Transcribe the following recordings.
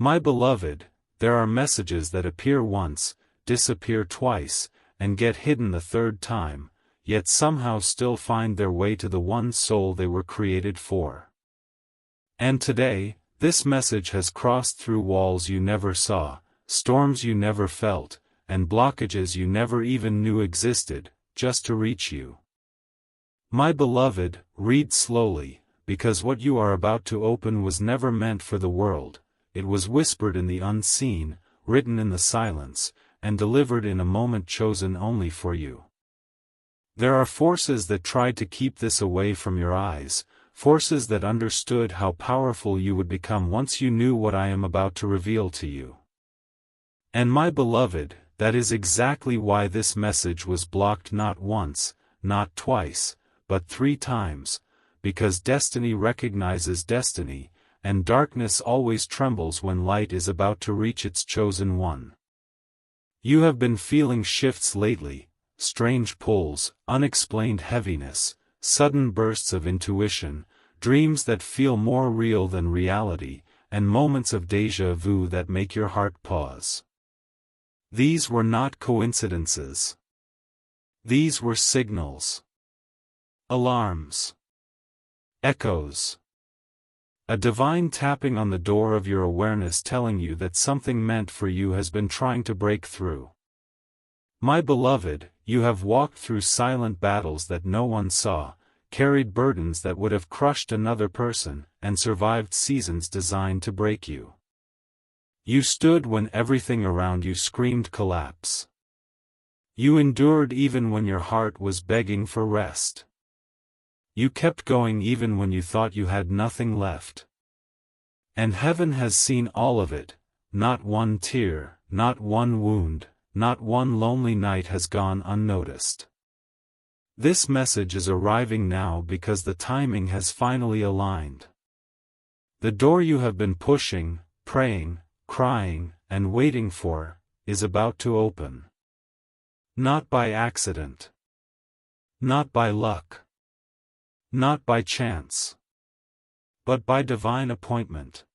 My beloved, there are messages that appear once, disappear twice, and get hidden the third time, yet somehow still find their way to the one soul they were created for. And today, this message has crossed through walls you never saw, storms you never felt, and blockages you never even knew existed, just to reach you. My beloved, read slowly, because what you are about to open was never meant for the world. It was whispered in the unseen, written in the silence, and delivered in a moment chosen only for you. There are forces that tried to keep this away from your eyes, forces that understood how powerful you would become once you knew what I am about to reveal to you. And my beloved, that is exactly why this message was blocked not once, not twice, but 3 times, because destiny recognizes destiny, and darkness always trembles when light is about to reach its chosen one. You have been feeling shifts lately, strange pulls, unexplained heaviness, sudden bursts of intuition, dreams that feel more real than reality, and moments of déjà vu that make your heart pause. These were not coincidences. These were signals. Alarms. Echoes. A divine tapping on the door of your awareness telling you that something meant for you has been trying to break through. My beloved, you have walked through silent battles that no one saw, carried burdens that would have crushed another person, and survived seasons designed to break you. You stood when everything around you screamed collapse. You endured even when your heart was begging for rest. You kept going even when you thought you had nothing left. And heaven has seen all of it, not one tear, not one wound, not one lonely night has gone unnoticed. This message is arriving now because the timing has finally aligned. The door you have been pushing, praying, crying, and waiting for, is about to open. Not by accident. Not by luck. Not by chance. But by divine appointment.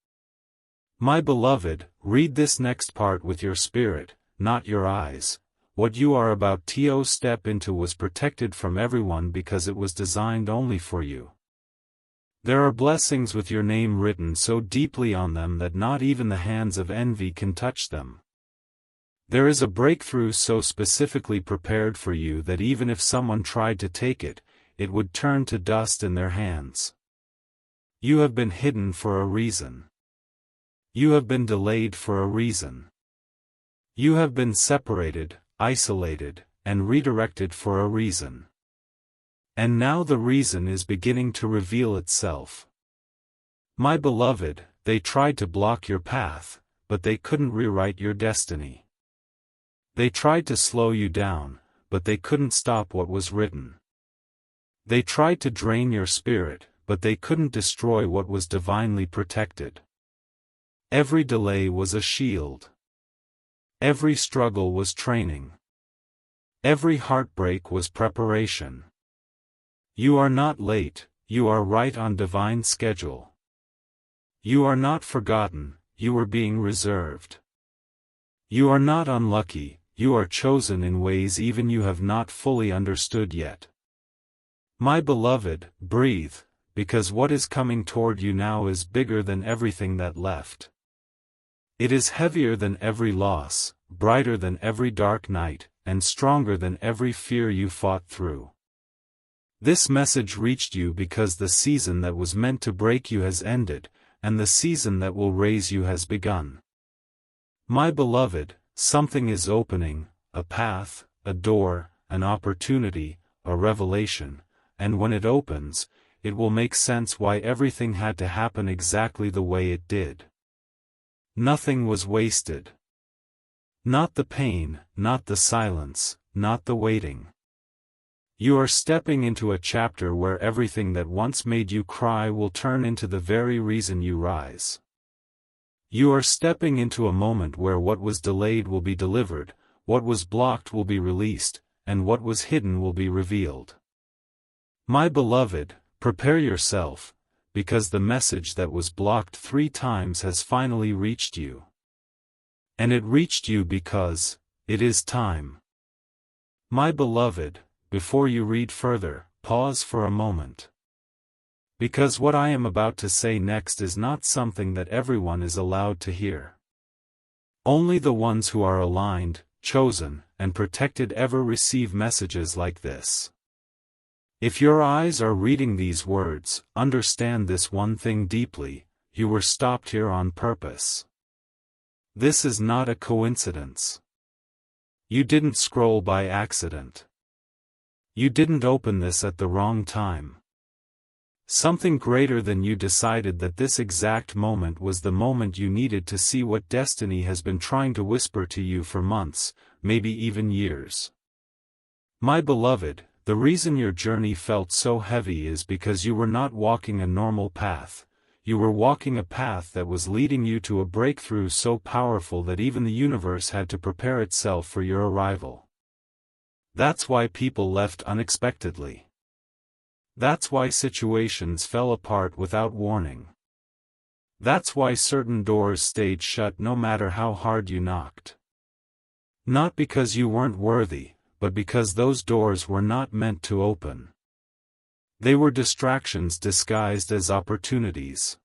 My beloved, read this next part with your spirit, not your eyes. What you are about to step into was protected from everyone because it was designed only for you. There are blessings with your name written so deeply on them that not even the hands of envy can touch them. There is a breakthrough so specifically prepared for you that even if someone tried to take it, it would turn to dust in their hands. You have been hidden for a reason. You have been delayed for a reason. You have been separated, isolated, and redirected for a reason. And now the reason is beginning to reveal itself. My beloved, they tried to block your path, but they couldn't rewrite your destiny. They tried to slow you down, but they couldn't stop what was written. They tried to drain your spirit, but they couldn't destroy what was divinely protected. Every delay was a shield. Every struggle was training. Every heartbreak was preparation. You are not late, you are right on divine schedule. You are not forgotten, you are being reserved. You are not unlucky, you are chosen in ways even you have not fully understood yet. My beloved, breathe, because what is coming toward you now is bigger than everything that left. It is heavier than every loss, brighter than every dark night, and stronger than every fear you fought through. This message reached you because the season that was meant to break you has ended, and the season that will raise you has begun. My beloved, something is opening, a path, a door, an opportunity, a revelation. And when it opens, it will make sense why everything had to happen exactly the way it did. Nothing was wasted. Not the pain, not the silence, not the waiting. You are stepping into a chapter where everything that once made you cry will turn into the very reason you rise. You are stepping into a moment where what was delayed will be delivered, what was blocked will be released, and what was hidden will be revealed. My beloved, prepare yourself, because the message that was blocked 3 times has finally reached you. And it reached you because it is time. My beloved, before you read further, pause for a moment. Because what I am about to say next is not something that everyone is allowed to hear. Only the ones who are aligned, chosen, and protected ever receive messages like this. If your eyes are reading these words, understand this one thing deeply: you were stopped here on purpose. This is not a coincidence. You didn't scroll by accident. You didn't open this at the wrong time. Something greater than you decided that this exact moment was the moment you needed to see what destiny has been trying to whisper to you for months, maybe even years. My beloved, the reason your journey felt so heavy is because you were not walking a normal path. You were walking a path that was leading you to a breakthrough so powerful that even the universe had to prepare itself for your arrival. That's why people left unexpectedly. That's why situations fell apart without warning. That's why certain doors stayed shut no matter how hard you knocked. Not because you weren't worthy, but because those doors were not meant to open. They were distractions disguised as opportunities.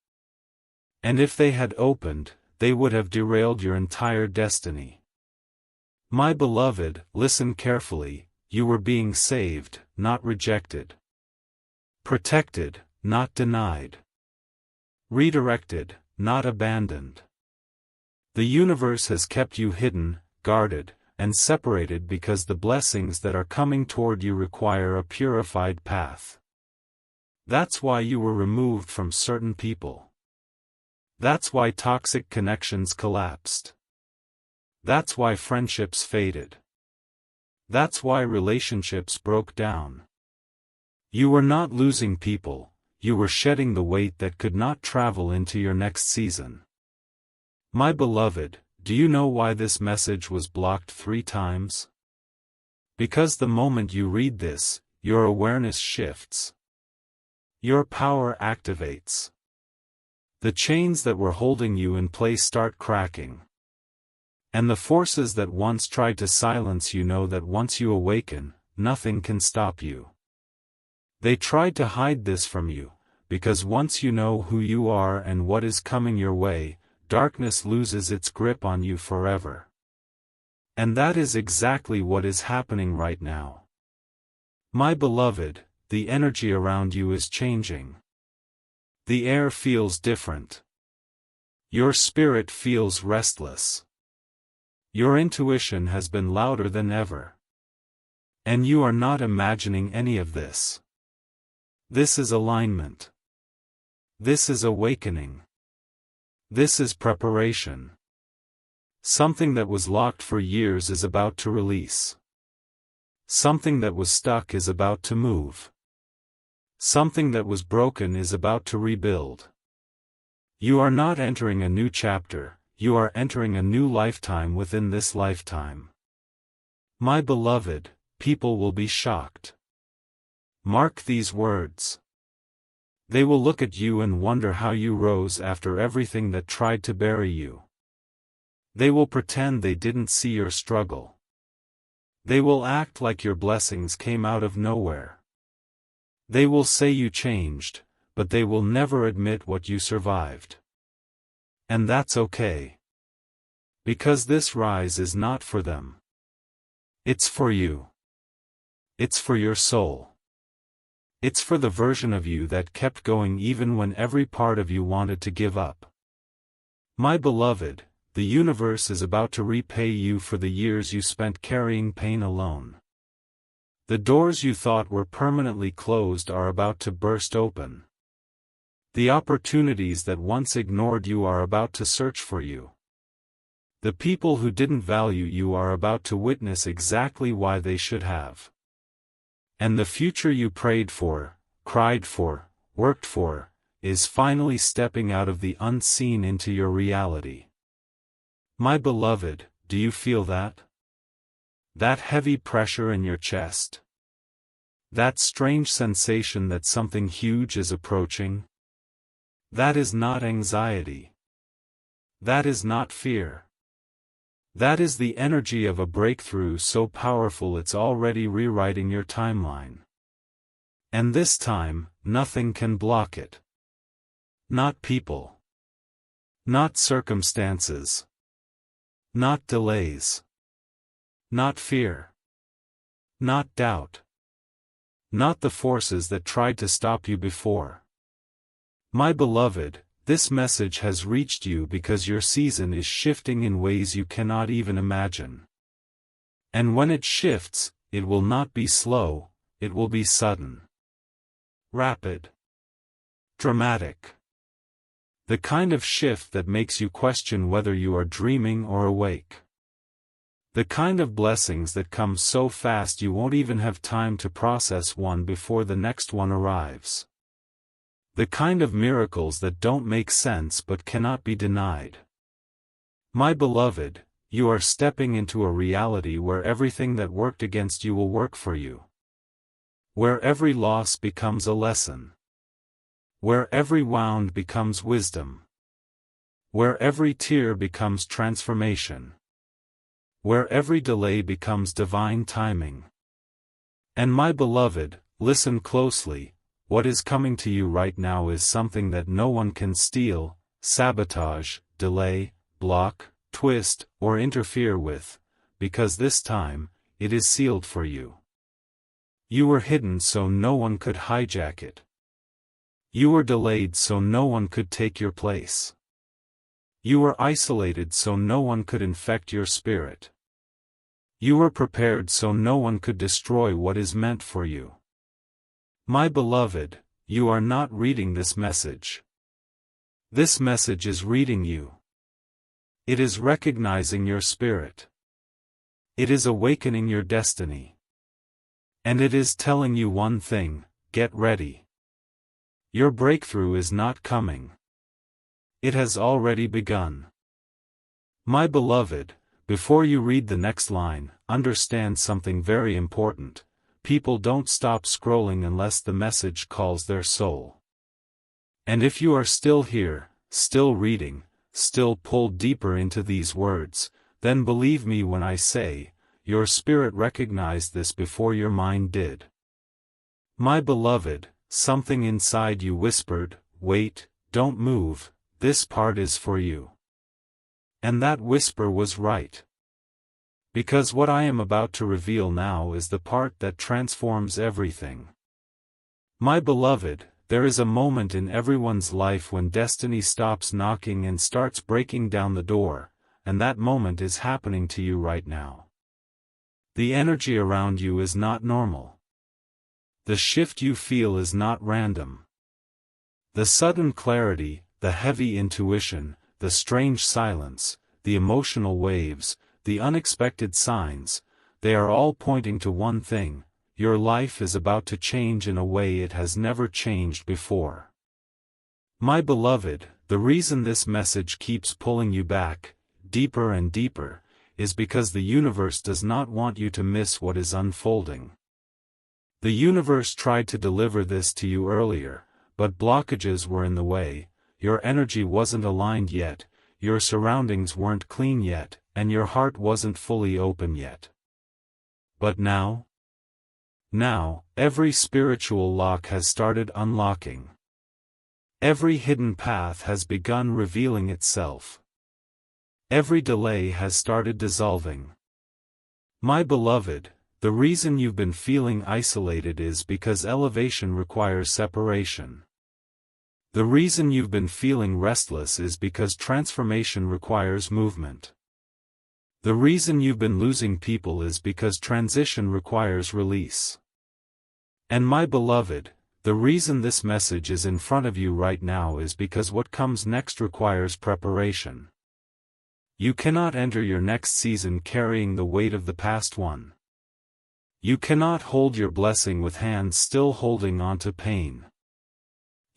And if they had opened, they would have derailed your entire destiny. My beloved, listen carefully: you were being saved, not rejected. Protected, not denied. Redirected, not abandoned. The universe has kept you hidden, guarded, and separated because the blessings that are coming toward you require a purified path. That's why you were removed from certain people. That's why toxic connections collapsed. That's why friendships faded. That's why relationships broke down. You were not losing people, you were shedding the weight that could not travel into your next season. My beloved, do you know why this message was blocked 3 times? Because the moment you read this, your awareness shifts. Your power activates. The chains that were holding you in place start cracking. And the forces that once tried to silence you know that once you awaken, nothing can stop you. They tried to hide this from you, because once you know who you are and what is coming your way, darkness loses its grip on you forever. And that is exactly what is happening right now. My beloved, the energy around you is changing. The air feels different. Your spirit feels restless. Your intuition has been louder than ever. And you are not imagining any of this. This is alignment. This is awakening. This is preparation. Something that was locked for years is about to release. Something that was stuck is about to move. Something that was broken is about to rebuild. You are not entering a new chapter, you are entering a new lifetime within this lifetime. My beloved, people will be shocked. Mark these words. They will look at you and wonder how you rose after everything that tried to bury you. They will pretend they didn't see your struggle. They will act like your blessings came out of nowhere. They will say you changed, but they will never admit what you survived. And that's okay. Because this rise is not for them. It's for you. It's for your soul. It's for the version of you that kept going even when every part of you wanted to give up. My beloved, the universe is about to repay you for the years you spent carrying pain alone. The doors you thought were permanently closed are about to burst open. The opportunities that once ignored you are about to search for you. The people who didn't value you are about to witness exactly why they should have. And the future you prayed for, cried for, worked for, is finally stepping out of the unseen into your reality. My beloved, do you feel that? That heavy pressure in your chest? That strange sensation that something huge is approaching? That is not anxiety. That is not fear. That is the energy of a breakthrough so powerful it's already rewriting your timeline. And this time, nothing can block it. Not people. Not circumstances. Not delays. Not fear. Not doubt. Not the forces that tried to stop you before. My beloved, this message has reached you because your season is shifting in ways you cannot even imagine. And when it shifts, it will not be slow, it will be sudden. Rapid. Dramatic. The kind of shift that makes you question whether you are dreaming or awake. The kind of blessings that come so fast you won't even have time to process one before the next one arrives. The kind of miracles that don't make sense but cannot be denied. My beloved, you are stepping into a reality where everything that worked against you will work for you. Where every loss becomes a lesson. Where every wound becomes wisdom. Where every tear becomes transformation. Where every delay becomes divine timing. And my beloved, listen closely, what is coming to you right now is something that no one can steal, sabotage, delay, block, twist, or interfere with, because this time, it is sealed for you. You were hidden so no one could hijack it. You were delayed so no one could take your place. You were isolated so no one could infect your spirit. You were prepared so no one could destroy what is meant for you. My beloved, you are not reading this message. This message is reading you. It is recognizing your spirit. It is awakening your destiny. And it is telling you one thing: get ready. Your breakthrough is not coming. It has already begun. My beloved, before you read the next line, understand something very important. People don't stop scrolling unless the message calls their soul. And if you are still here, still reading, still pulled deeper into these words, then believe me when I say, your spirit recognized this before your mind did. My beloved, something inside you whispered, wait, don't move, this part is for you. And that whisper was right. Because what I am about to reveal now is the part that transforms everything. My beloved, there is a moment in everyone's life when destiny stops knocking and starts breaking down the door, and that moment is happening to you right now. The energy around you is not normal. The shift you feel is not random. The sudden clarity, the heavy intuition, the strange silence, the emotional waves, the unexpected signs, they are all pointing to one thing: your life is about to change in a way it has never changed before. My beloved, the reason this message keeps pulling you back, deeper and deeper, is because the universe does not want you to miss what is unfolding. The universe tried to deliver this to you earlier, but blockages were in the way, your energy wasn't aligned yet, your surroundings weren't clean yet, and your heart wasn't fully open yet. But now, every spiritual lock has started unlocking. Every hidden path has begun revealing itself. Every delay has started dissolving. My beloved, the reason you've been feeling isolated is because elevation requires separation. The reason you've been feeling restless is because transformation requires movement. The reason you've been losing people is because transition requires release. And my beloved, the reason this message is in front of you right now is because what comes next requires preparation. You cannot enter your next season carrying the weight of the past one. You cannot hold your blessing with hands still holding on to pain.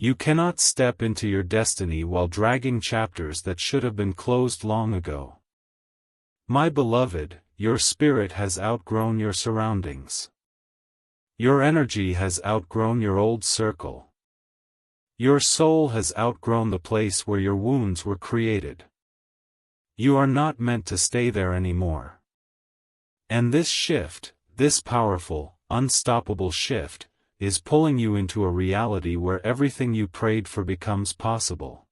You cannot step into your destiny while dragging chapters that should have been closed long ago. My beloved, your spirit has outgrown your surroundings. Your energy has outgrown your old circle. Your soul has outgrown the place where your wounds were created. You are not meant to stay there anymore. And this shift, this powerful, unstoppable shift, is pulling you into a reality where everything you prayed for becomes possible.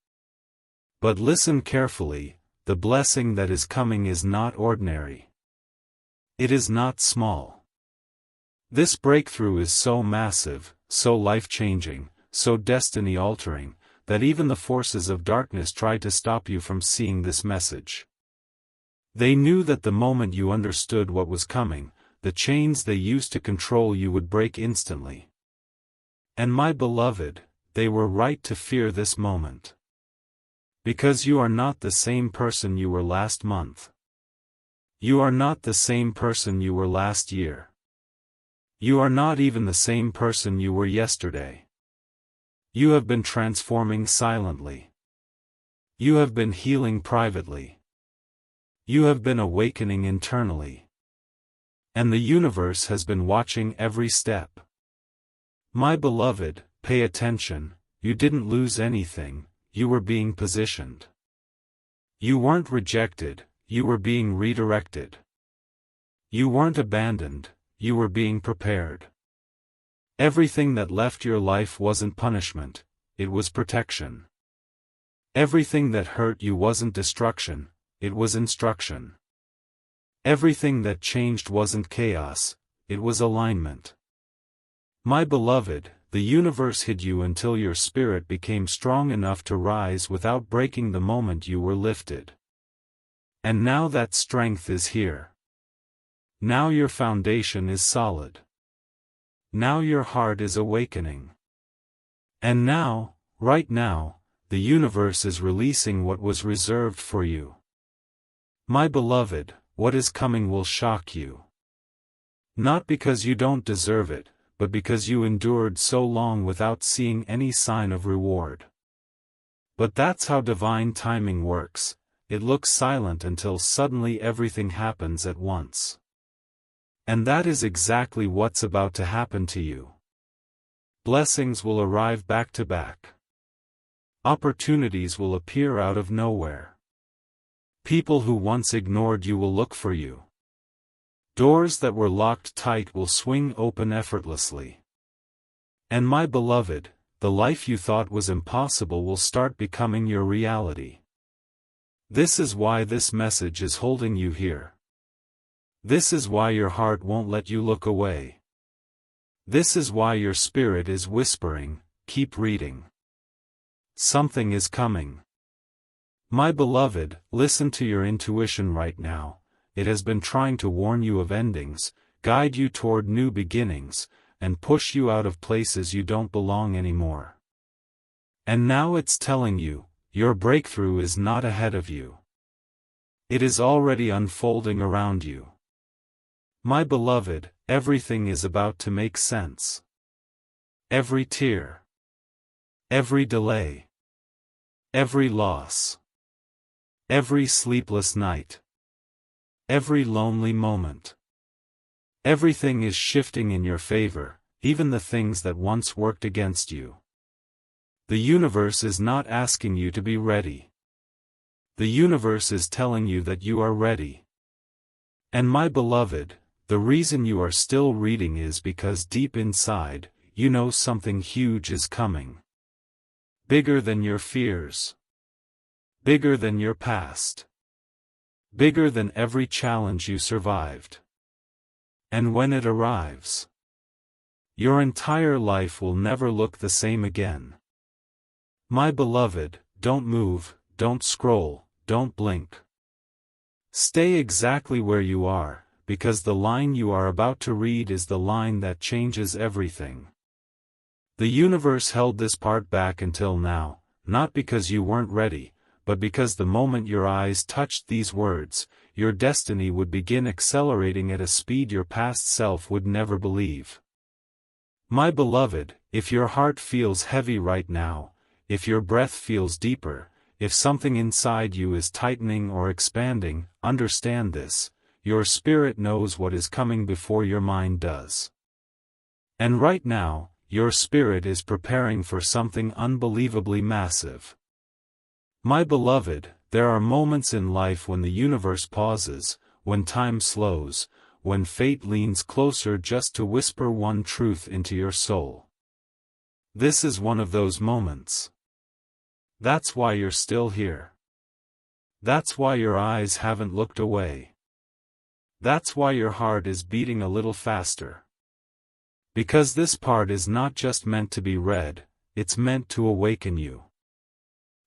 But listen carefully, the blessing that is coming is not ordinary. It is not small. This breakthrough is so massive, so life-changing, so destiny-altering, that even the forces of darkness try to stop you from seeing this message. They knew that the moment you understood what was coming, the chains they used to control you would break instantly. And my beloved, they were right to fear this moment. Because you are not the same person you were last month. You are not the same person you were last year. You are not even the same person you were yesterday. You have been transforming silently. You have been healing privately. You have been awakening internally. And the universe has been watching every step. My beloved, pay attention, you didn't lose anything, you were being positioned. You weren't rejected, you were being redirected. You weren't abandoned, you were being prepared. Everything that left your life wasn't punishment, it was protection. Everything that hurt you wasn't destruction, it was instruction. Everything that changed wasn't chaos, it was alignment. My beloved, the universe hid you until your spirit became strong enough to rise without breaking the moment you were lifted. And now that strength is here. Now your foundation is solid. Now your heart is awakening. And now, right now, the universe is releasing what was reserved for you. My beloved, what is coming will shock you. Not because you don't deserve it, but because you endured so long without seeing any sign of reward. But that's how divine timing works, it looks silent until suddenly everything happens at once. And that is exactly what's about to happen to you. Blessings will arrive back to back. Opportunities will appear out of nowhere. People who once ignored you will look for you. Doors that were locked tight will swing open effortlessly. And my beloved, the life you thought was impossible will start becoming your reality. This is why this message is holding you here. This is why your heart won't let you look away. This is why your spirit is whispering, keep reading. Something is coming. My beloved, listen to your intuition right now, it has been trying to warn you of endings, guide you toward new beginnings, and push you out of places you don't belong anymore. And now it's telling you, your breakthrough is not ahead of you. It is already unfolding around you. My beloved, everything is about to make sense. Every tear. Every delay. Every loss. Every sleepless night. Every lonely moment. Everything is shifting in your favor, even the things that once worked against you. The universe is not asking you to be ready. The universe is telling you that you are ready. And my beloved, the reason you are still reading is because deep inside, you know something huge is coming. Bigger than your fears. Bigger than your past. Bigger than every challenge you survived. And when it arrives, your entire life will never look the same again. My beloved, don't move, don't scroll, don't blink. Stay exactly where you are, because the line you are about to read is the line that changes everything. The universe held this part back until now, not because you weren't ready, but because the moment your eyes touched these words, your destiny would begin accelerating at a speed your past self would never believe. My beloved, if your heart feels heavy right now, if your breath feels deeper, if something inside you is tightening or expanding, understand this. Your spirit knows what is coming before your mind does. And right now, your spirit is preparing for something unbelievably massive. My beloved, there are moments in life when the universe pauses, when time slows, when fate leans closer just to whisper one truth into your soul. This is one of those moments. That's why you're still here. That's why your eyes haven't looked away. That's why your heart is beating a little faster. Because this part is not just meant to be read, it's meant to awaken you.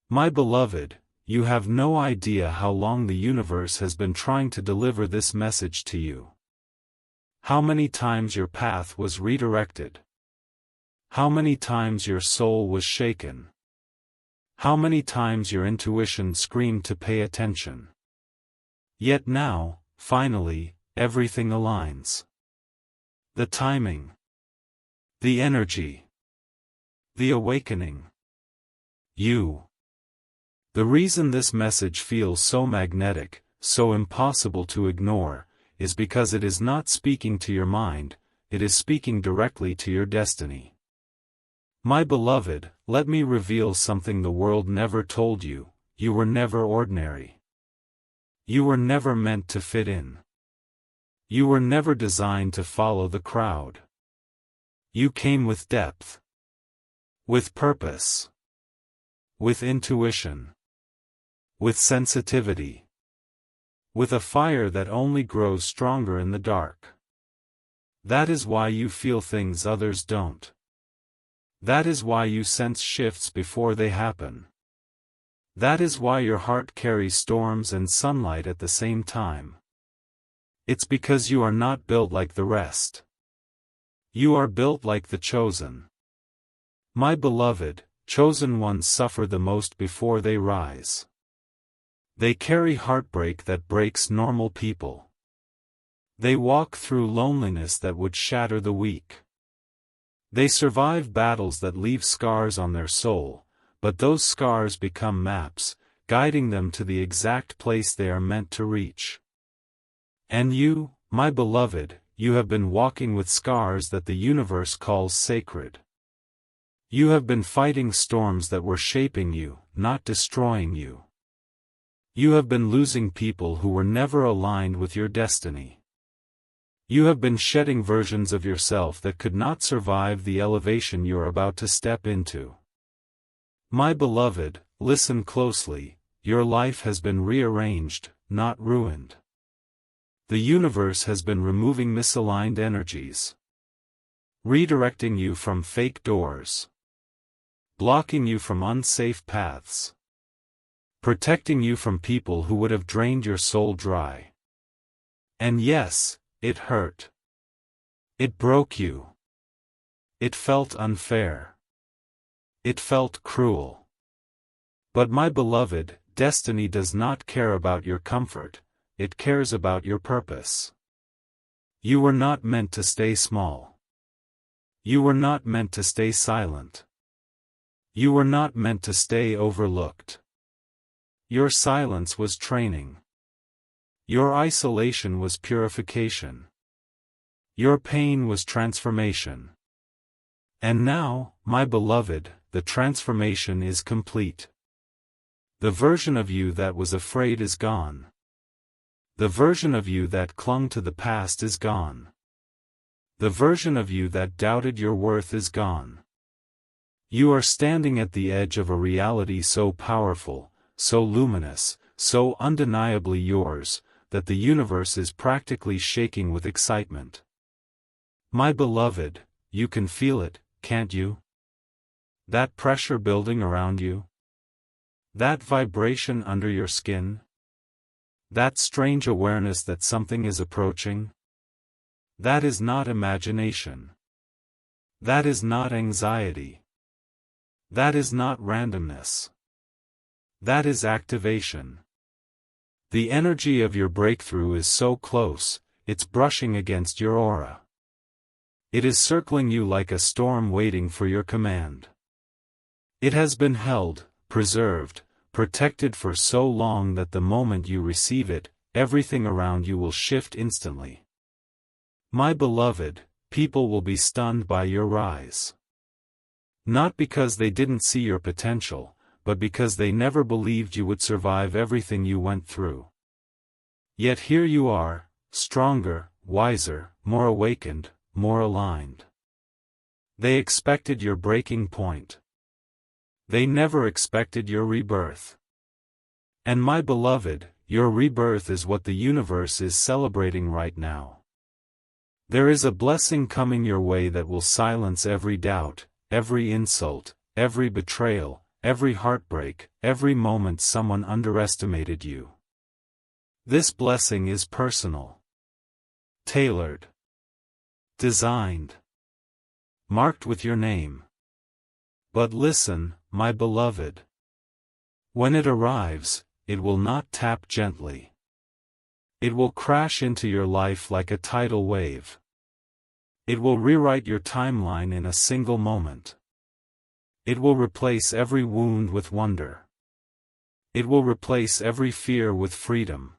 My beloved, you have no idea how long the universe has been trying to deliver this message to you. How many times your path was redirected? How many times your soul was shaken? How many times your intuition screamed to pay attention? Yet now, finally, everything aligns. The timing. The energy. The awakening. You. The reason this message feels so magnetic, so impossible to ignore, is because it is not speaking to your mind, it is speaking directly to your destiny. My beloved, let me reveal something the world never told you: you were never ordinary. You were never meant to fit in. You were never designed to follow the crowd. You came with depth. With purpose. With intuition. With sensitivity. With a fire that only grows stronger in the dark. That is why you feel things others don't. That is why you sense shifts before they happen. That is why your heart carries storms and sunlight at the same time. It's because you are not built like the rest. You are built like the chosen. My beloved, chosen ones suffer the most before they rise. They carry heartbreak that breaks normal people. They walk through loneliness that would shatter the weak. They survive battles that leave scars on their soul, but those scars become maps, guiding them to the exact place they are meant to reach. And you, my beloved, you have been walking with scars that the universe calls sacred. You have been fighting storms that were shaping you, not destroying you. You have been losing people who were never aligned with your destiny. You have been shedding versions of yourself that could not survive the elevation you're about to step into. My beloved, listen closely, your life has been rearranged, not ruined. The universe has been removing misaligned energies. Redirecting you from fake doors. Blocking you from unsafe paths. Protecting you from people who would have drained your soul dry. And yes, it hurt. It broke you. It felt unfair. It felt cruel. But my beloved, destiny does not care about your comfort, it cares about your purpose. You were not meant to stay small. You were not meant to stay silent. You were not meant to stay overlooked. Your silence was training. Your isolation was purification. Your pain was transformation. And now, my beloved, the transformation is complete. The version of you that was afraid is gone. The version of you that clung to the past is gone. The version of you that doubted your worth is gone. You are standing at the edge of a reality so powerful, so luminous, so undeniably yours, that the universe is practically shaking with excitement. My beloved, you can feel it, can't you? That pressure building around you? That vibration under your skin? That strange awareness that something is approaching? That is not imagination. That is not anxiety. That is not randomness. That is activation. The energy of your breakthrough is so close, it's brushing against your aura. It is circling you like a storm waiting for your command. It has been held, preserved, protected for so long that the moment you receive it, everything around you will shift instantly. My beloved, people will be stunned by your rise. Not because they didn't see your potential, but because they never believed you would survive everything you went through. Yet here you are, stronger, wiser, more awakened, more aligned. They expected your breaking point. They never expected your rebirth. And my beloved, your rebirth is what the universe is celebrating right now. There is a blessing coming your way that will silence every doubt, every insult, every betrayal, every heartbreak, every moment someone underestimated you. This blessing is personal. Tailored. Designed. Marked with your name. But listen, my beloved. When it arrives, it will not tap gently. It will crash into your life like a tidal wave. It will rewrite your timeline in a single moment. It will replace every wound with wonder. It will replace every fear with freedom.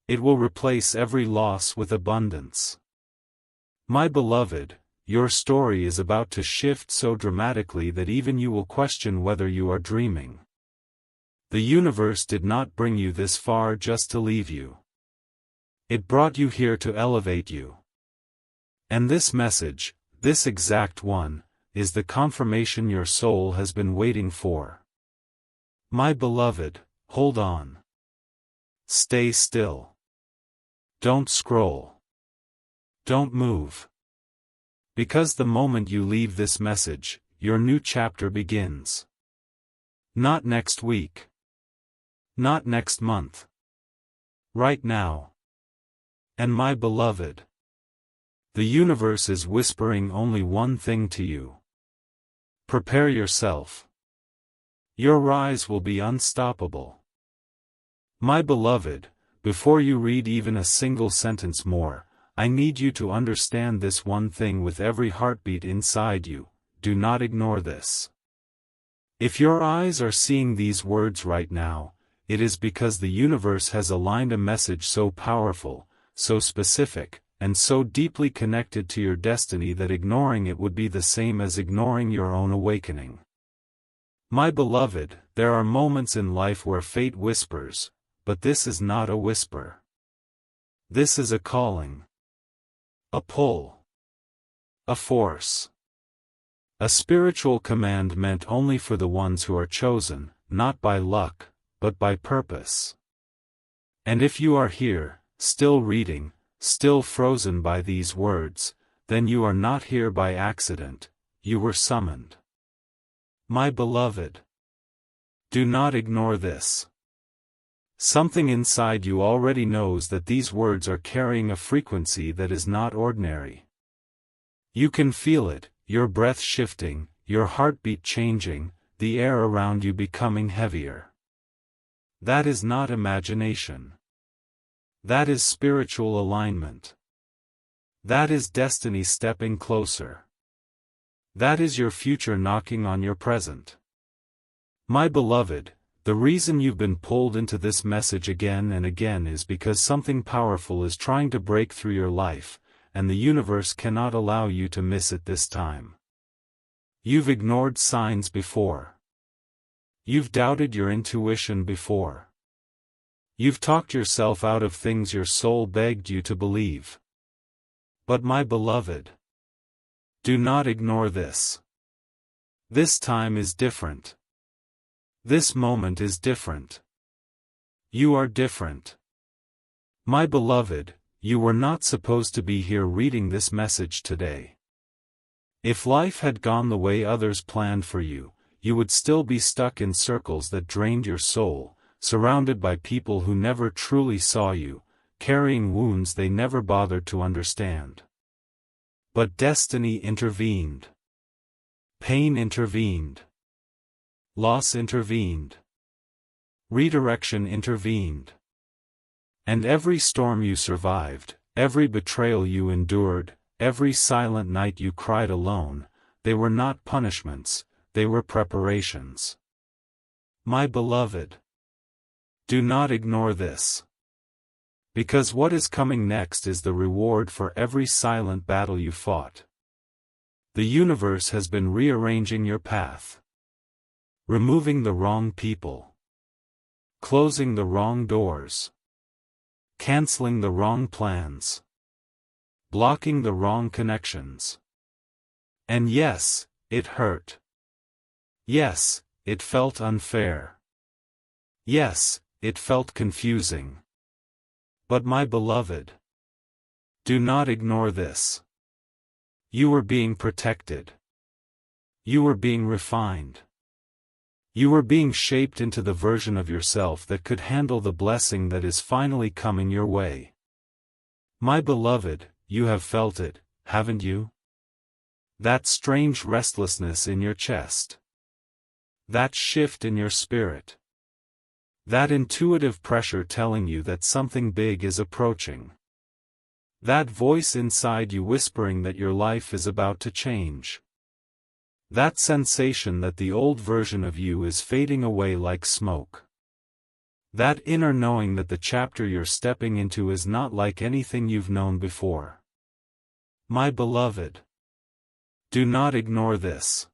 It will replace every loss with abundance. My beloved, your story is about to shift so dramatically that even you will question whether you are dreaming. The universe did not bring you this far just to leave you. It brought you here to elevate you. And this message, this exact one, is the confirmation your soul has been waiting for. My beloved, hold on. Stay still. Don't scroll. Don't move. Because the moment you leave this message, your new chapter begins. Not next week. Not next month. Right now. And my beloved, the universe is whispering only one thing to you. Prepare yourself. Your rise will be unstoppable. My beloved, before you read even a single sentence more, I need you to understand this one thing with every heartbeat inside you. Do not ignore this. If your eyes are seeing these words right now, it is because the universe has aligned a message so powerful, so specific, and so deeply connected to your destiny that ignoring it would be the same as ignoring your own awakening. My beloved, there are moments in life where fate whispers, but this is not a whisper. This is a calling. A pull. A force. A spiritual command meant only for the ones who are chosen, not by luck, but by purpose. And if you are here, still reading, still frozen by these words, then you are not here by accident, you were summoned. My beloved, do not ignore this. Something inside you already knows that these words are carrying a frequency that is not ordinary. You can feel it, your breath shifting, your heartbeat changing, the air around you becoming heavier. That is not imagination. That is spiritual alignment. That is destiny stepping closer. That is your future knocking on your present. My beloved, the reason you've been pulled into this message again and again is because something powerful is trying to break through your life, and the universe cannot allow you to miss it this time. You've ignored signs before. You've doubted your intuition before. You've talked yourself out of things your soul begged you to believe. But my beloved, do not ignore this. This time is different. This moment is different. You are different. My beloved, you were not supposed to be here reading this message today. If life had gone the way others planned for you, you would still be stuck in circles that drained your soul, surrounded by people who never truly saw you, carrying wounds they never bothered to understand. But destiny intervened. Pain intervened. Loss intervened. Redirection intervened. And every storm you survived, every betrayal you endured, every silent night you cried alone, they were not punishments, they were preparations. My beloved, do not ignore this. Because what is coming next is the reward for every silent battle you fought. The universe has been rearranging your path. Removing the wrong people. Closing the wrong doors. Canceling the wrong plans. Blocking the wrong connections. And yes, it hurt. Yes, it felt unfair. Yes, it felt confusing. But my beloved, do not ignore this. You were being protected. You were being refined. You were being shaped into the version of yourself that could handle the blessing that is finally coming your way. My beloved, you have felt it, haven't you? That strange restlessness in your chest. That shift in your spirit. That intuitive pressure telling you that something big is approaching. That voice inside you whispering that your life is about to change. That sensation that the old version of you is fading away like smoke. That inner knowing that the chapter you're stepping into is not like anything you've known before. My beloved, do not ignore this.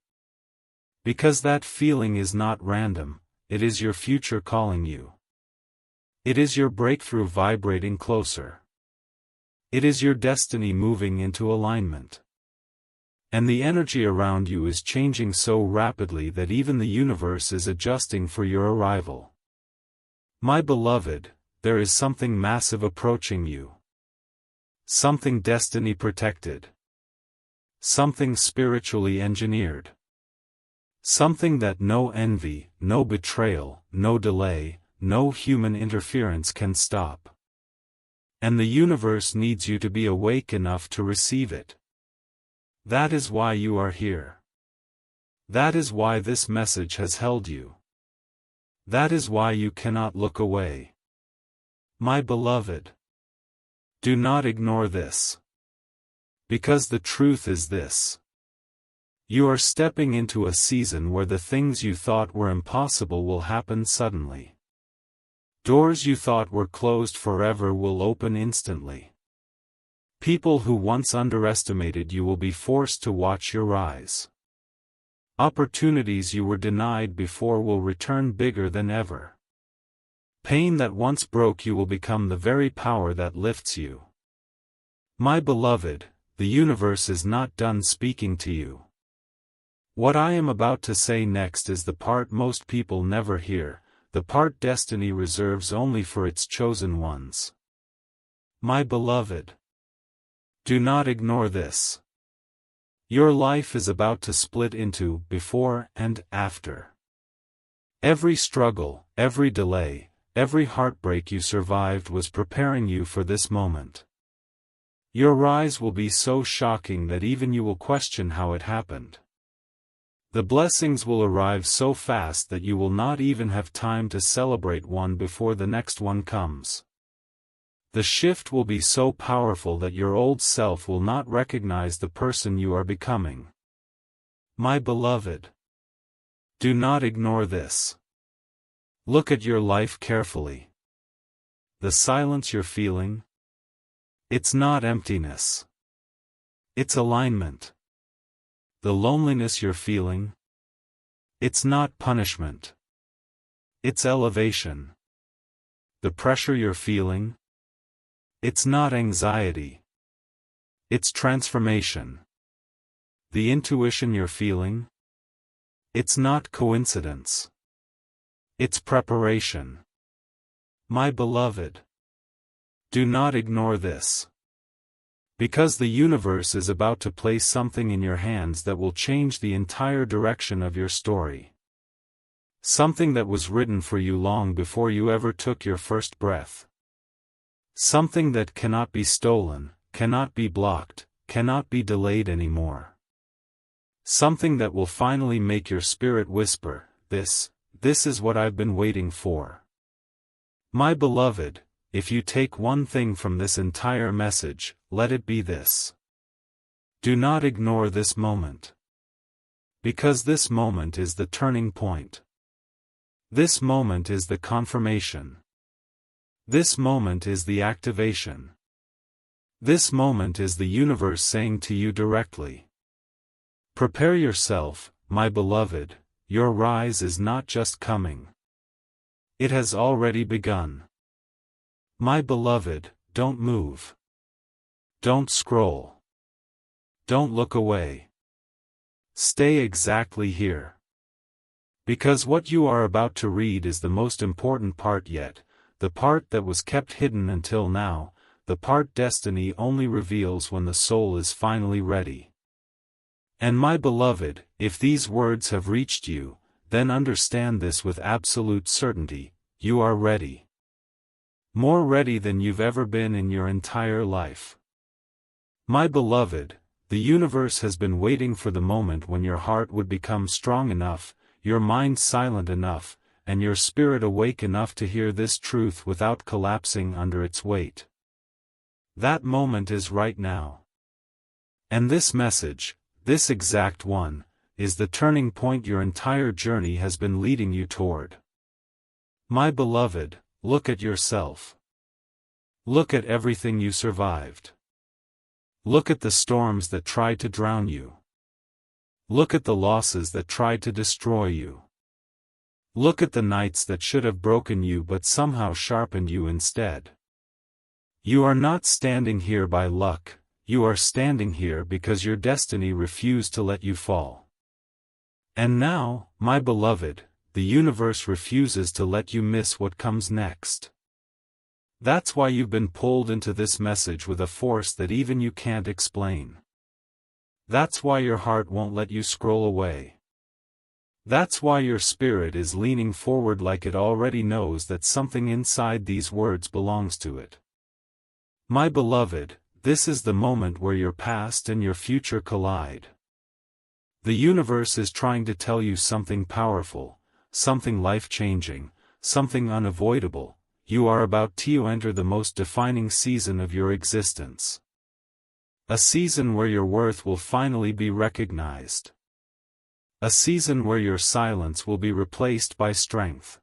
Because that feeling is not random, it is your future calling you. It is your breakthrough vibrating closer. It is your destiny moving into alignment. And the energy around you is changing so rapidly that even the universe is adjusting for your arrival. My beloved, there is something massive approaching you. Something destiny protected. Something spiritually engineered. Something that no envy, no betrayal, no delay, no human interference can stop. And the universe needs you to be awake enough to receive it. That is why you are here. That is why this message has held you. That is why you cannot look away. My beloved, do not ignore this. Because the truth is this. You are stepping into a season where the things you thought were impossible will happen suddenly. Doors you thought were closed forever will open instantly. People who once underestimated you will be forced to watch your rise. Opportunities you were denied before will return bigger than ever. Pain that once broke you will become the very power that lifts you. My beloved, the universe is not done speaking to you. What I am about to say next is the part most people never hear, the part destiny reserves only for its chosen ones. My beloved, do not ignore this. Your life is about to split into before and after. Every struggle, every delay, every heartbreak you survived was preparing you for this moment. Your rise will be so shocking that even you will question how it happened. The blessings will arrive so fast that you will not even have time to celebrate one before the next one comes. The shift will be so powerful that your old self will not recognize the person you are becoming. My beloved, do not ignore this. Look at your life carefully. The silence you're feeling? It's not emptiness. It's alignment. The loneliness you're feeling? It's not punishment. It's elevation. The pressure you're feeling? It's not anxiety. It's transformation. The intuition you're feeling? It's not coincidence. It's preparation. My beloved, do not ignore this. Because the universe is about to place something in your hands that will change the entire direction of your story. Something that was written for you long before you ever took your first breath. Something that cannot be stolen, cannot be blocked, cannot be delayed anymore. Something that will finally make your spirit whisper, this is what I've been waiting for. My beloved, if you take one thing from this entire message, let it be this. Do not ignore this moment. Because this moment is the turning point. This moment is the confirmation. This moment is the activation. This moment is the universe saying to you directly, Prepare yourself, my beloved, your rise is not just coming. It has already begun. My beloved, don't move. Don't scroll. Don't look away. Stay exactly here. Because what you are about to read is the most important part yet, the part that was kept hidden until now, the part destiny only reveals when the soul is finally ready. And my beloved, if these words have reached you, then understand this with absolute certainty: you are ready. More ready than you've ever been in your entire life. My beloved, the universe has been waiting for the moment when your heart would become strong enough, your mind silent enough, and your spirit awake enough to hear this truth without collapsing under its weight. That moment is right now. And this message, this exact one, is the turning point your entire journey has been leading you toward. My beloved, look at yourself. Look at everything you survived. Look at the storms that tried to drown you. Look at the losses that tried to destroy you. Look at the nights that should have broken you but somehow sharpened you instead. You are not standing here by luck, you are standing here because your destiny refused to let you fall. And now, my beloved, the universe refuses to let you miss what comes next. That's why you've been pulled into this message with a force that even you can't explain. That's why your heart won't let you scroll away. That's why your spirit is leaning forward like it already knows that something inside these words belongs to it. My beloved, this is the moment where your past and your future collide. The universe is trying to tell you something powerful, something life-changing, something unavoidable. You are about to enter the most defining season of your existence. A season where your worth will finally be recognized. A season where your silence will be replaced by strength.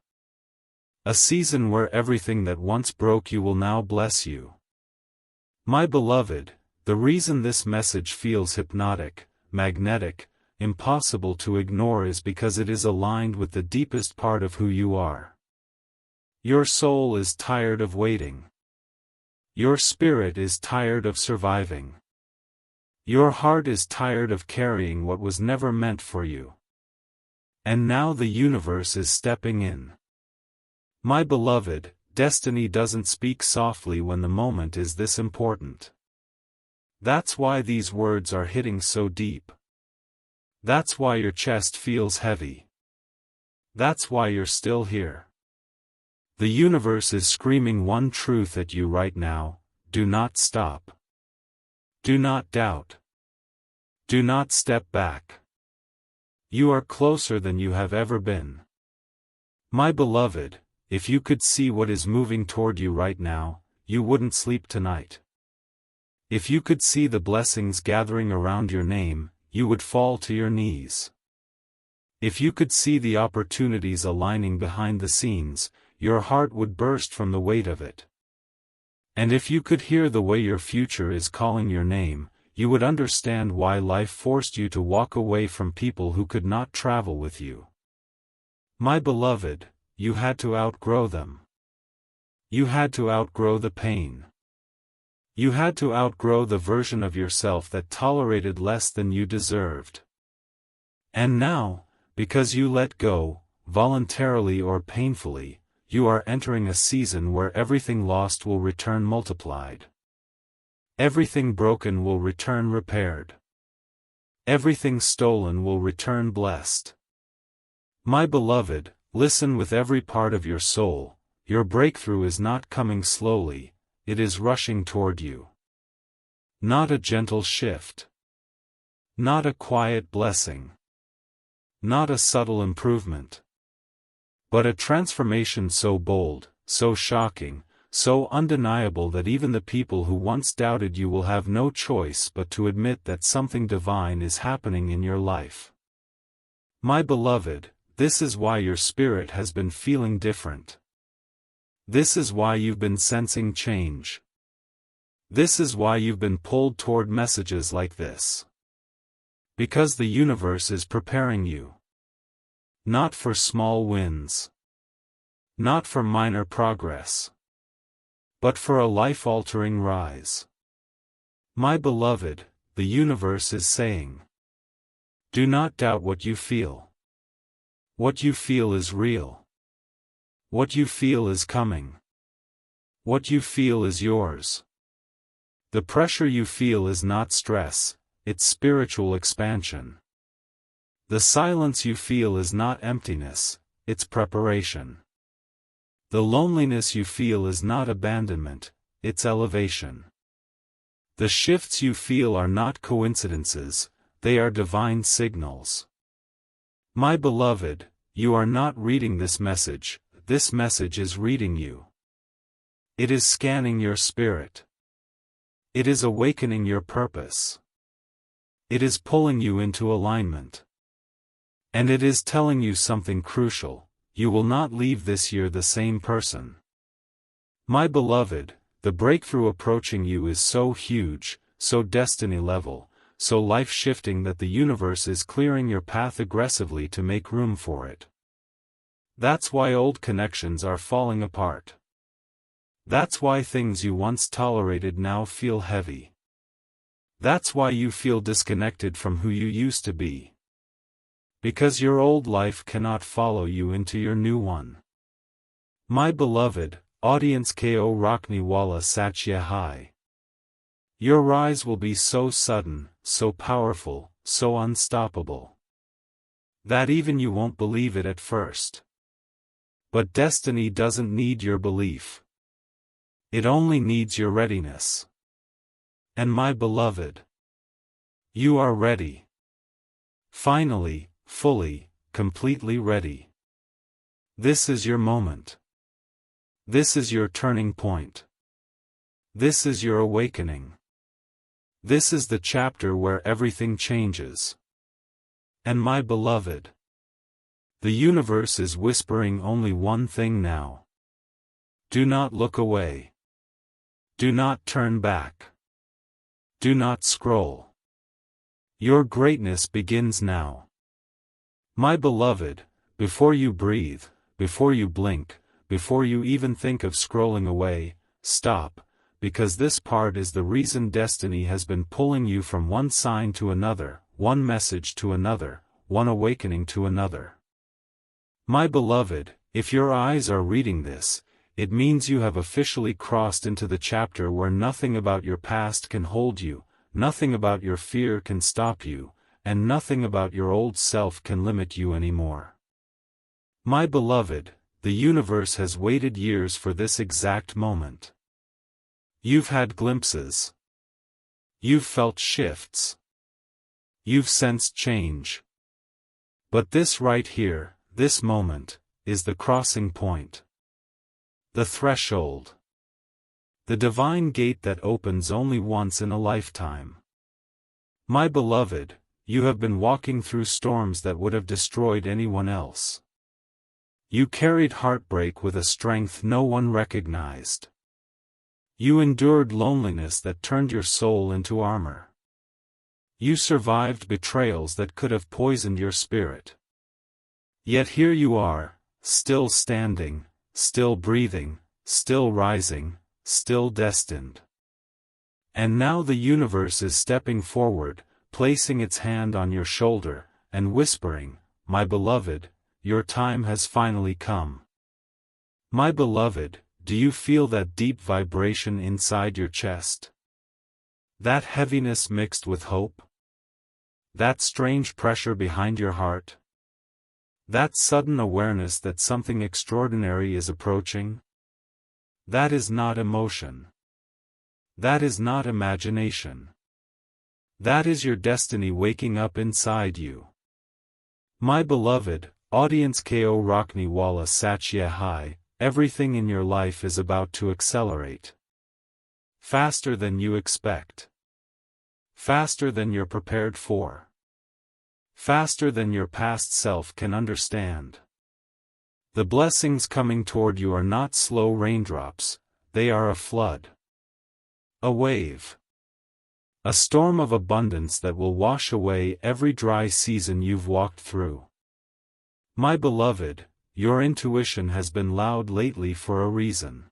A season where everything that once broke you will now bless you. My beloved, the reason this message feels hypnotic, magnetic, impossible to ignore is because it is aligned with the deepest part of who you are. Your soul is tired of waiting. Your spirit is tired of surviving. Your heart is tired of carrying what was never meant for you. And now the universe is stepping in. My beloved, destiny doesn't speak softly when the moment is this important. That's why these words are hitting so deep. That's why your chest feels heavy. That's why you're still here. The universe is screaming one truth at you right now: do not stop. Do not doubt. Do not step back. You are closer than you have ever been. My beloved, if you could see what is moving toward you right now, you wouldn't sleep tonight. If you could see the blessings gathering around your name, you would fall to your knees. If you could see the opportunities aligning behind the scenes, your heart would burst from the weight of it. And if you could hear the way your future is calling your name, you would understand why life forced you to walk away from people who could not travel with you. My beloved, you had to outgrow them. You had to outgrow the pain. You had to outgrow the version of yourself that tolerated less than you deserved. And now, because you let go, voluntarily or painfully, you are entering a season where everything lost will return multiplied. Everything broken will return repaired. Everything stolen will return blessed. My beloved, listen with every part of your soul: your breakthrough is not coming slowly, it is rushing toward you. Not a gentle shift. Not a quiet blessing. Not a subtle improvement. But a transformation so bold, so shocking, so undeniable that even the people who once doubted you will have no choice but to admit that something divine is happening in your life. My beloved, this is why your spirit has been feeling different. This is why you've been sensing change. This is why you've been pulled toward messages like this. Because the universe is preparing you. Not for small wins. Not for minor progress. But for a life-altering rise. My beloved, the universe is saying. Do not doubt what you feel. What you feel is real. What you feel is coming. What you feel is yours. The pressure you feel is not stress, it's spiritual expansion. The silence you feel is not emptiness, it's preparation. The loneliness you feel is not abandonment, it's elevation. The shifts you feel are not coincidences, they are divine signals. My beloved, you are not reading this message is reading you. It is scanning your spirit. It is awakening your purpose. It is pulling you into alignment. And it is telling you something crucial: you will not leave this year the same person. My beloved, the breakthrough approaching you is so huge, so destiny level, so life-shifting that the universe is clearing your path aggressively to make room for it. That's why old connections are falling apart. That's why things you once tolerated now feel heavy. That's why you feel disconnected from who you used to be. Because your old life cannot follow you into your new one. My beloved, audience ko Rakni Wala Satya Hai. Your rise will be so sudden, so powerful, so unstoppable, that even you won't believe it at first. But destiny doesn't need your belief. It only needs your readiness. And my beloved, you are ready. Finally, fully, completely ready. This is your moment. This is your turning point. This is your awakening. This is the chapter where everything changes. And my beloved, the universe is whispering only one thing now. Do not look away. Do not turn back. Do not scroll. Your greatness begins now. My beloved, before you breathe, before you blink, before you even think of scrolling away, stop, because this part is the reason destiny has been pulling you from one sign to another, one message to another, one awakening to another. My beloved, if your eyes are reading this, it means you have officially crossed into the chapter where nothing about your past can hold you, nothing about your fear can stop you, and nothing about your old self can limit you anymore. My beloved, the universe has waited years for this exact moment. You've had glimpses. You've felt shifts. You've sensed change. But this right here, this moment, is the crossing point. The threshold. The divine gate that opens only once in a lifetime. My beloved, you have been walking through storms that would have destroyed anyone else. You carried heartbreak with a strength no one recognized. You endured loneliness that turned your soul into armor. You survived betrayals that could have poisoned your spirit. Yet here you are, still standing, still breathing, still rising, still destined. And now the universe is stepping forward, placing its hand on your shoulder, and whispering, "My beloved, your time has finally come." My beloved, do you feel that deep vibration inside your chest? That heaviness mixed with hope? That strange pressure behind your heart? That sudden awareness that something extraordinary is approaching? That is not emotion. That is not imagination. That is your destiny waking up inside you. My beloved, audience ko Rakni Wala Satya Hai, everything in your life is about to accelerate. Faster than you expect. Faster than you're prepared for. Faster than your past self can understand. The blessings coming toward you are not slow raindrops, they are a flood. A wave. A storm of abundance that will wash away every dry season you've walked through. My beloved, your intuition has been loud lately for a reason.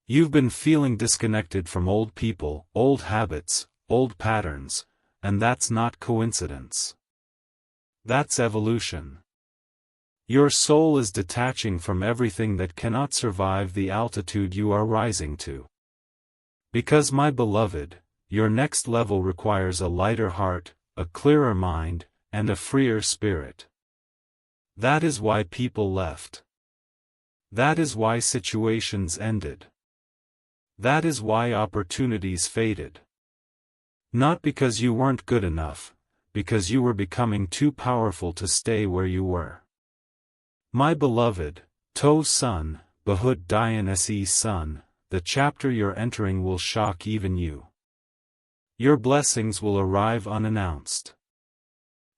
You've been feeling disconnected from old people, old habits, old patterns, and that's not coincidence. That's evolution. Your soul is detaching from everything that cannot survive the altitude you are rising to. Because, my beloved, your next level requires a lighter heart, a clearer mind, and a freer spirit. That is why people left. That is why situations ended. That is why opportunities faded. Not because you weren't good enough, because you were becoming too powerful to stay where you were. My beloved, To's son, Bahut Dayan Se's son, the chapter you're entering will shock even you. Your blessings will arrive unannounced.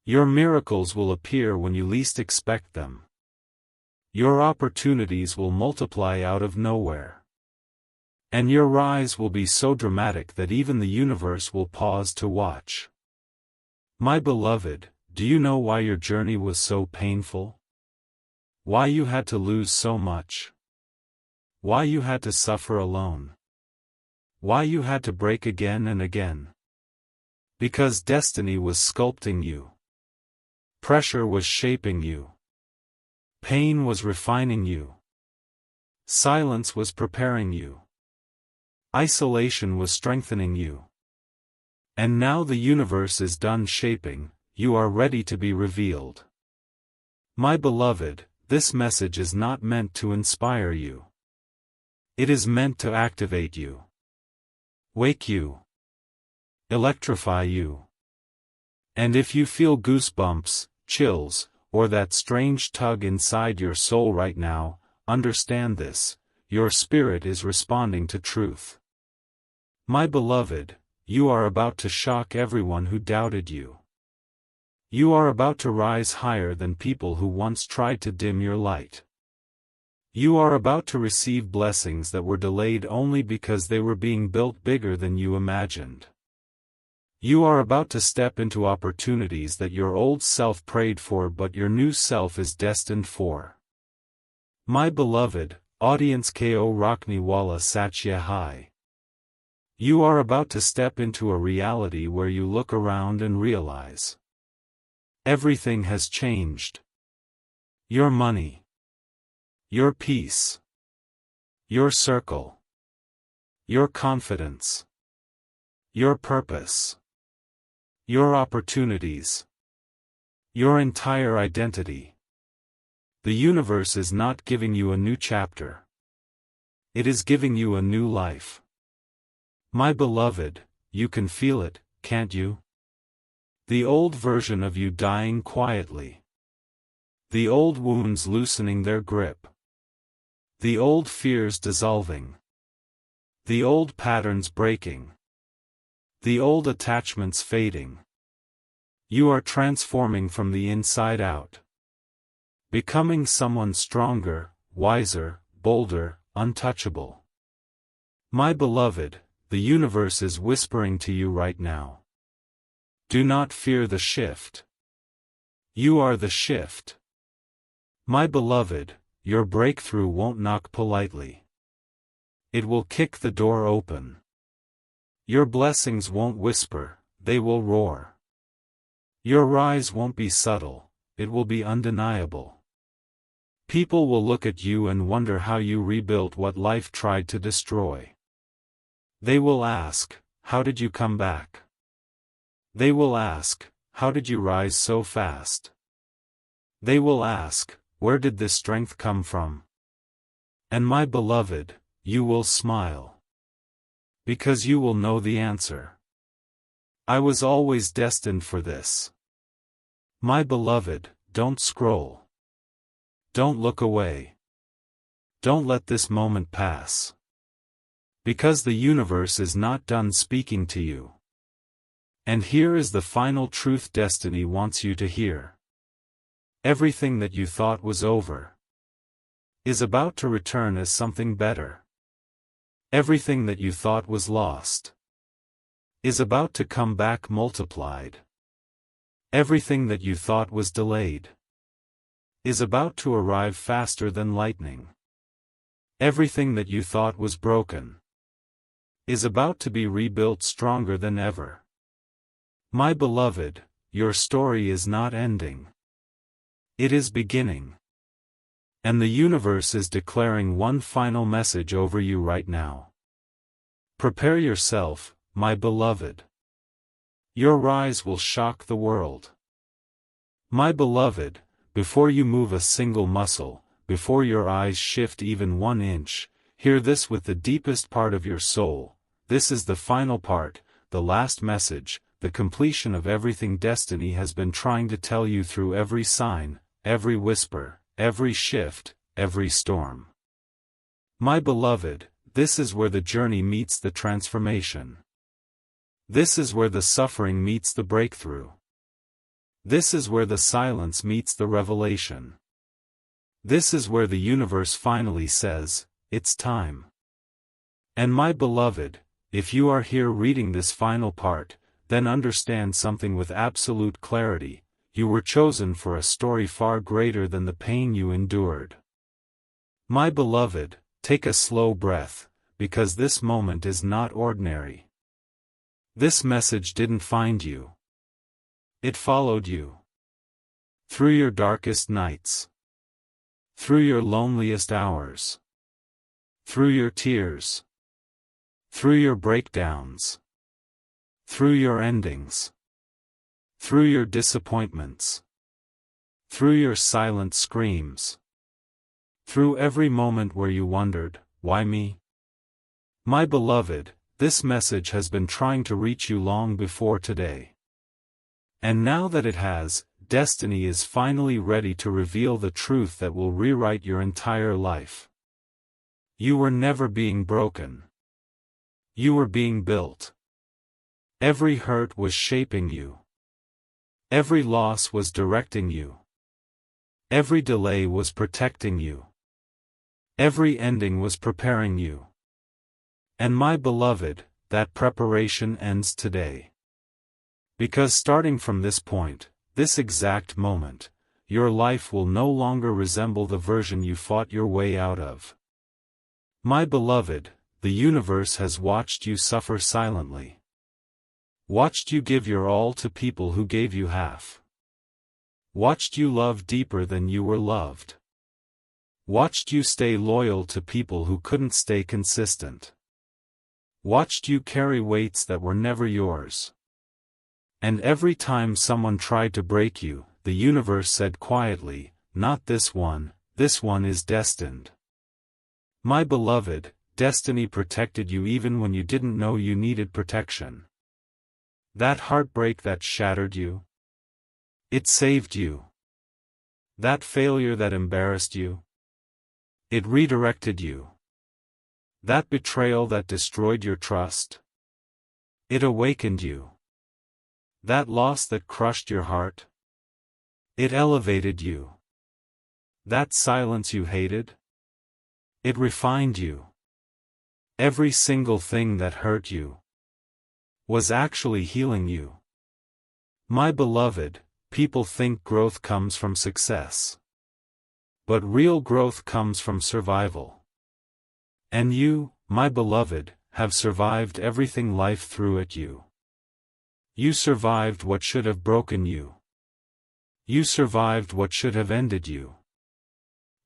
Your miracles will appear when you least expect them. Your opportunities will multiply out of nowhere. And your rise will be so dramatic that even the universe will pause to watch. My beloved, do you know why your journey was so painful? Why you had to lose so much? Why you had to suffer alone? Why you had to break again and again? Because destiny was sculpting you. Pressure was shaping you. Pain was refining you. Silence was preparing you. Isolation was strengthening you. And now the universe is done shaping, you are ready to be revealed. My beloved, this message is not meant to inspire you. It is meant to activate you. Wake you. Electrify you. And if you feel goosebumps, chills, or that strange tug inside your soul right now, understand this, your spirit is responding to truth. My beloved, you are about to shock everyone who doubted you. You are about to rise higher than people who once tried to dim your light. You are about to receive blessings that were delayed only because they were being built bigger than you imagined. You are about to step into opportunities that your old self prayed for but your new self is destined for. My beloved, audience Ko Rakni Wala Satya Hai. You are about to step into a reality where you look around and realize everything has changed. Your money. Your peace. Your circle. Your confidence. Your purpose. Your opportunities. Your entire identity. The universe is not giving you a new chapter. It is giving you a new life. My beloved, you can feel it, can't you? The old version of you dying quietly. The old wounds loosening their grip. The old fears dissolving. The old patterns breaking. The old attachments fading. You are transforming from the inside out. Becoming someone stronger, wiser, bolder, untouchable. My beloved, the universe is whispering to you right now. Do not fear the shift. You are the shift. My beloved, your breakthrough won't knock politely. It will kick the door open. Your blessings won't whisper, they will roar. Your rise won't be subtle, it will be undeniable. People will look at you and wonder how you rebuilt what life tried to destroy. They will ask, how did you come back? They will ask, how did you rise so fast? They will ask, where did this strength come from? And my beloved, you will smile. Because you will know the answer. I was always destined for this. My beloved, don't scroll. Don't look away. Don't let this moment pass. Because the universe is not done speaking to you. And here is the final truth destiny wants you to hear. Everything that you thought was over is about to return as something better. Everything that you thought was lost is about to come back multiplied. Everything that you thought was delayed is about to arrive faster than lightning. Everything that you thought was broken is about to be rebuilt stronger than ever. My beloved, your story is not ending. It is beginning. And the universe is declaring one final message over you right now. Prepare yourself, my beloved. Your rise will shock the world. My beloved, before you move a single muscle, before your eyes shift even 1 inch, hear this with the deepest part of your soul. This is the final part, the last message, the completion of everything destiny has been trying to tell you through every sign, every whisper, every shift, every storm. My beloved, this is where the journey meets the transformation. This is where the suffering meets the breakthrough. This is where the silence meets the revelation. This is where the universe finally says, it's time. And my beloved, if you are here reading this final part, then understand something with absolute clarity. You were chosen for a story far greater than the pain you endured. My beloved, take a slow breath, because this moment is not ordinary. This message didn't find you. It followed you. Through your darkest nights. Through your loneliest hours. Through your tears. Through your breakdowns. Through your endings. Through your disappointments. Through your silent screams. Through every moment where you wondered, why me? My beloved, this message has been trying to reach you long before today. And now that it has, destiny is finally ready to reveal the truth that will rewrite your entire life. You were never being broken. You were being built. Every hurt was shaping you. Every loss was directing you. Every delay was protecting you. Every ending was preparing you. And my beloved, that preparation ends today. Because starting from this point, this exact moment, your life will no longer resemble the version you fought your way out of. My beloved, the universe has watched you suffer silently. Watched you give your all to people who gave you half. Watched you love deeper than you were loved. Watched you stay loyal to people who couldn't stay consistent. Watched you carry weights that were never yours. And every time someone tried to break you, the universe said quietly, not this one is destined. My beloved, destiny protected you even when you didn't know you needed protection. That heartbreak that shattered you, it saved you. That failure that embarrassed you, it redirected you. That betrayal that destroyed your trust, it awakened you. That loss that crushed your heart, it elevated you. That silence you hated, it refined you. Every single thing that hurt you was actually healing you. My beloved, people think growth comes from success. But real growth comes from survival. And you, my beloved, have survived everything life threw at you. You survived what should have broken you. You survived what should have ended you.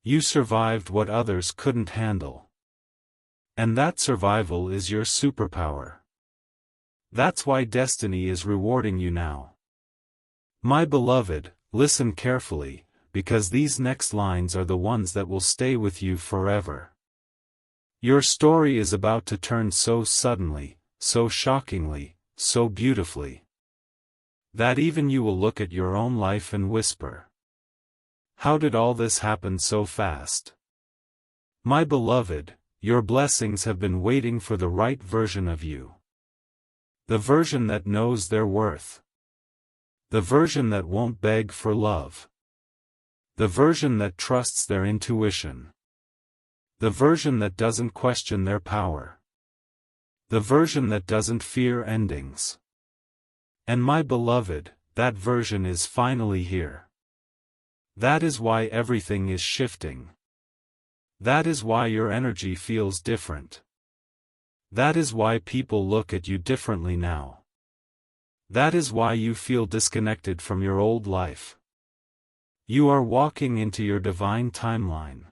You survived what others couldn't handle. And that survival is your superpower. That's why destiny is rewarding you now. My beloved, listen carefully, because these next lines are the ones that will stay with you forever. Your story is about to turn so suddenly, so shockingly, so beautifully, that even you will look at your own life and whisper, how did all this happen so fast? My beloved, your blessings have been waiting for the right version of you. The version that knows their worth. The version that won't beg for love. The version that trusts their intuition. The version that doesn't question their power. The version that doesn't fear endings. And my beloved, that version is finally here. That is why everything is shifting. That is why your energy feels different. That is why people look at you differently now. That is why you feel disconnected from your old life. You are walking into your divine timeline.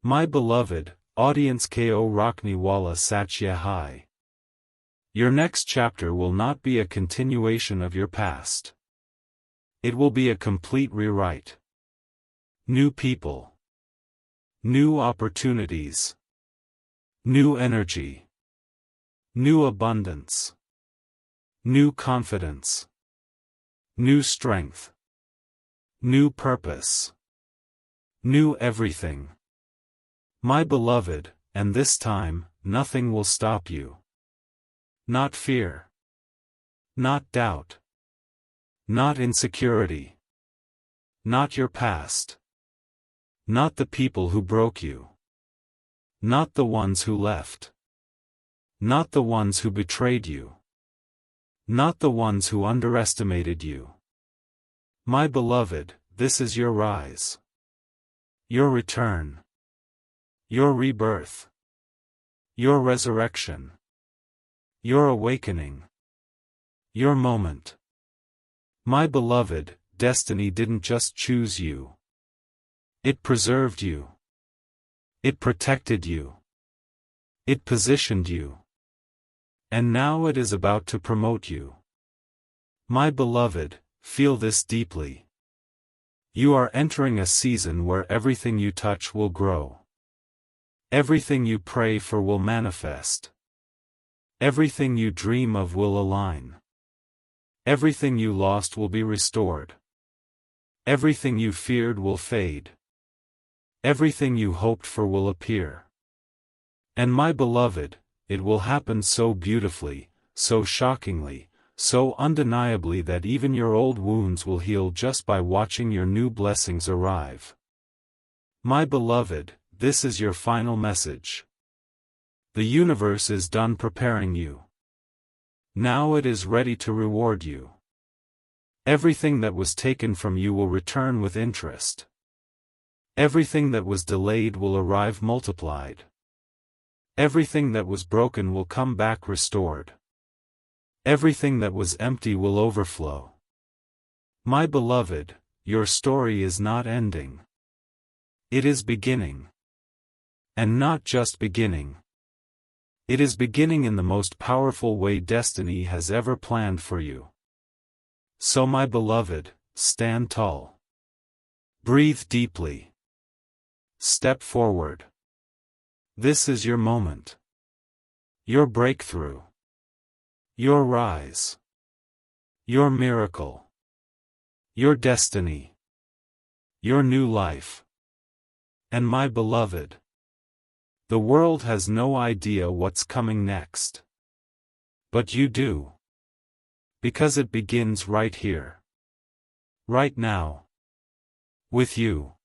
My beloved, audience Ko Rakni Wala Satya Hai. Your next chapter will not be a continuation of your past. It will be a complete rewrite. New people. New opportunities. New energy. New abundance. New confidence. New strength. New purpose. New everything. My beloved, and this time, nothing will stop you. Not fear. Not doubt. Not insecurity. Not your past. Not the people who broke you. Not the ones who left. Not the ones who betrayed you. Not the ones who underestimated you. My beloved, this is your rise. Your return. Your rebirth. Your resurrection. Your awakening. Your moment. My beloved, destiny didn't just choose you. It preserved you. It protected you. It positioned you. And now it is about to promote you. My beloved, feel this deeply. You are entering a season where everything you touch will grow. Everything you pray for will manifest. Everything you dream of will align. Everything you lost will be restored. Everything you feared will fade. Everything you hoped for will appear. And my beloved, it will happen so beautifully, so shockingly, so undeniably that even your old wounds will heal just by watching your new blessings arrive. My beloved, this is your final message. The universe is done preparing you. Now it is ready to reward you. Everything that was taken from you will return with interest. Everything that was delayed will arrive multiplied. Everything that was broken will come back restored. Everything that was empty will overflow. My beloved, your story is not ending. It is beginning. And not just beginning. It is beginning in the most powerful way destiny has ever planned for you. So my beloved, stand tall. Breathe deeply. Step forward. This is your moment. Your breakthrough. Your rise. Your miracle. Your destiny. Your new life. And my beloved, the world has no idea what's coming next. But you do. Because it begins right here. Right now. With you.